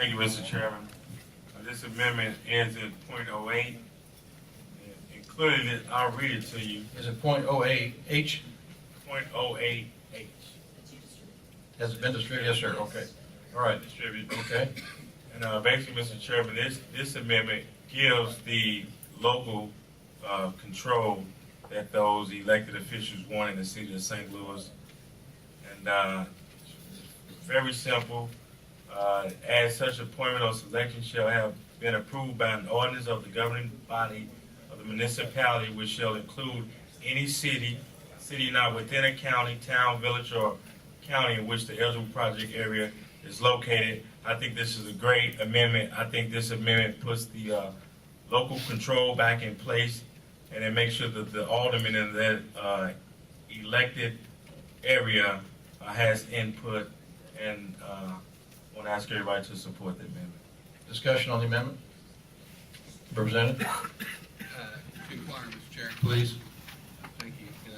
Thank you, Mr. Chairman. This amendment ends in .08. Including it, I'll read it to you. Is it .08 H? .08H. Has it been distributed? Yes, sir. Okay. All right. Distributed. Okay. And basically, Mr. Chairman, this amendment gives the local control that those elected officials want in the city of St. Louis. And very simple. As such appointment or selection shall have been approved by an ordinance of the governing body of the municipality, which shall include any city not within a county, town, village, or county in which the eligible project area is located. I think this is a great amendment. I think this amendment puts the local control back in place, and it makes sure that the alderman in that elected area has input, and I want to ask everybody to support the amendment. Discussion on the amendment? Representative? Inquire, Mr. Chair. Please. Thank you.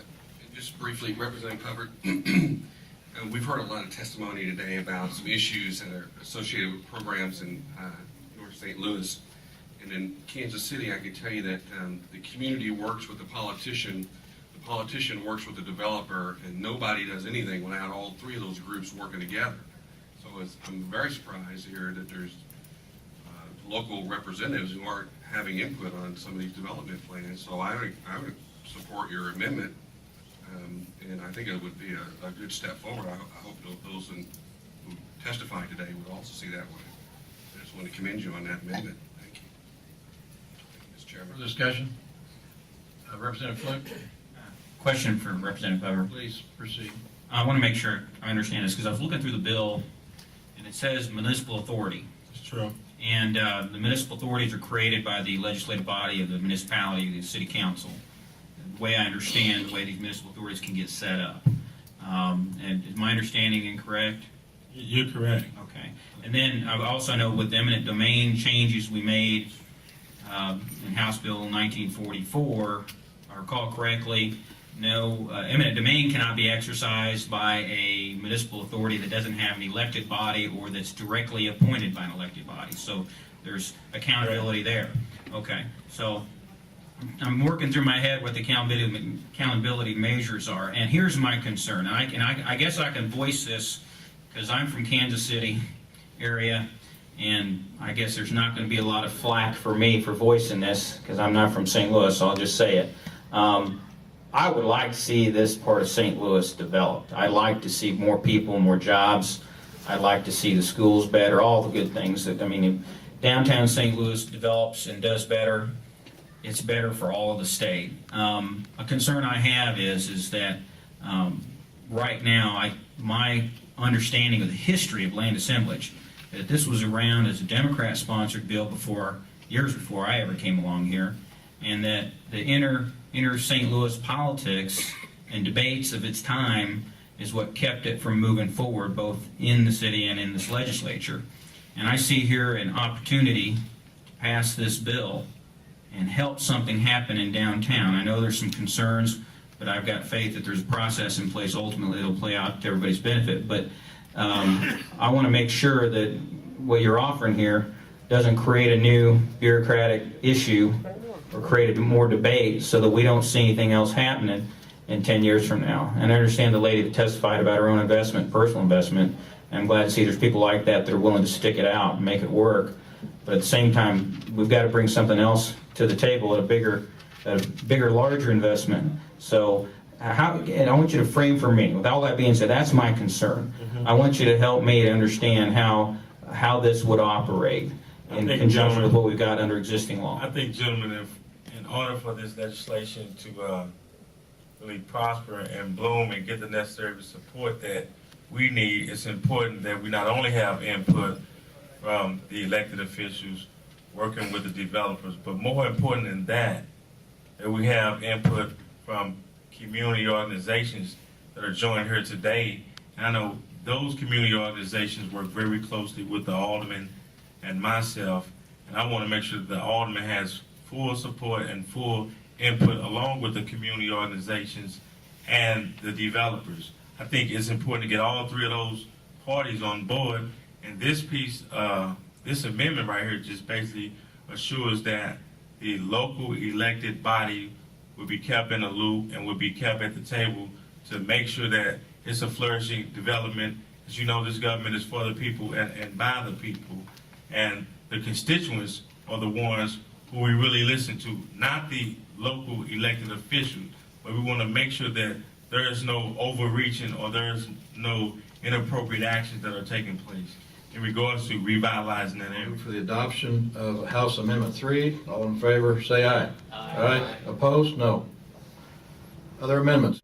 Just briefly, Representative Hubbard, we've heard a lot of testimony today about some issues that are associated with programs in North St. Louis. And in Kansas City, I can tell you that the community works with the politician works with the developer, and nobody does anything without all three of those groups working together. So I'm very surprised here that there's local representatives who aren't having input on some of these development plans. So I would support your amendment, and I think it would be a good step forward. I hope those who testified today would also see that way. I just want to commend you on that amendment. Thank you. Thank you, Mr. Chairman. Further discussion? Representative Flint? Question for Representative Hubbard. Please proceed. I want to make sure I understand this because I was looking through the bill and it says municipal authority. It's true. And the municipal authorities are created by the legislative body of the municipality, the city council. The way I understand the way these municipal authorities can get set up. And is my understanding incorrect? You're correct. Okay. And then I also know with the eminent domain changes we made in House Bill 1944, if I recall correctly, no, eminent domain cannot be exercised by a municipal authority that doesn't have an elected body or that's directly appointed by an elected body. So there's accountability there. Okay, so I'm working through my head what the accountability measures are, and here's my concern. I guess I can voice this because I'm from Kansas City area, and I guess there's not going to be a lot of flack for me for voicing this because I'm not from St. Louis, so I'll just say it. I would like to see this part of St. Louis developed. I'd like to see more people, more jobs. I'd like to see the schools better, all the good things that, I mean, if downtown St. Louis develops and does better, it's better for all of the state. A concern I have is that right now, my understanding of the history of land assemblage, that this was around as a Democrat-sponsored bill years before I ever came along here, and that the inner St. Louis politics and debates of its time is what kept it from moving forward both in the city and in this legislature. And I see here an opportunity to pass this bill and help something happen in downtown. I know there's some concerns, but I've got faith that there's a process in place. Ultimately, it'll play out to everybody's benefit. But I want to make sure that what you're offering here doesn't create a new bureaucratic issue or create more debate so that we don't see anything else happening in 10 years from now. And I understand the lady that testified about her own investment, personal investment, and I'm glad to see there's people like that are willing to stick it out and make it work. But at the same time, we've got to bring something else to the table at a bigger, larger investment. So and I want you to frame for me, with all that being said, that's my concern. I want you to help me to understand how this would operate in conjunction with what we've got under existing law. I think, gentlemen, if in order for this legislation to really prosper and bloom and get the necessary support that we need, it's important that we not only have input from the elected officials working with the developers, but more important than that we have input from community organizations that are joined here today. And I know those community organizations work very closely with the alderman and myself, and I want to make sure that the alderman has full support and full input along with the community organizations and the developers. I think it's important to get all three of those parties on board, and this piece of This amendment right here just basically assures that the local elected body will be kept in the loop and will be kept at the table to make sure that it's a flourishing development. As you know, this government is for the people and by the people. And the constituents are the ones who we really listen to, not the local elected officials. But we want to make sure that there is no overreaching or there is no inappropriate actions that are taking place in regards to revitalizing that area. Move for the adoption of House Amendment 3. All in favor, say aye. Aye. Opposed? No. Other amendments?